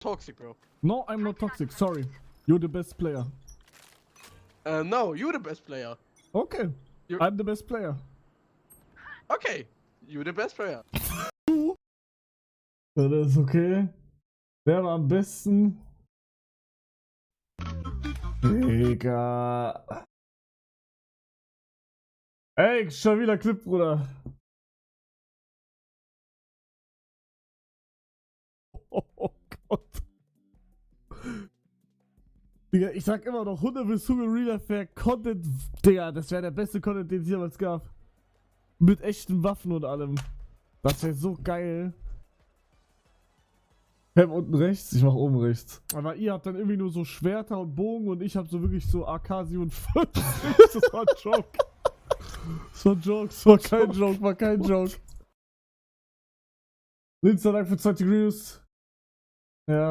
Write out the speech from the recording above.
toxic, bro. No, I'm not toxic. Sorry. You're the best player. No, you're the best player. Okay. I'm the best player. Okay, you're the best player. Ja, das ist okay. Wer war am besten? Digga. Ey, schon wieder Clip, Bruder. Oh Gott. Digga, ich sag immer noch, 100 bis 100 Real Life wäre Content. Digga, das wäre der beste Content, den es jemals gab. Mit echten Waffen und allem. Das wäre so geil. Cam unten rechts, ich mach oben rechts. Aber ihr habt dann irgendwie nur so Schwerter und Bogen und ich hab so wirklich so AK-47. Das war ein Joke. Das war ein Joke, das war kein Joke, war kein Joke. Linzer, Dank für 20 Reviews. Ja.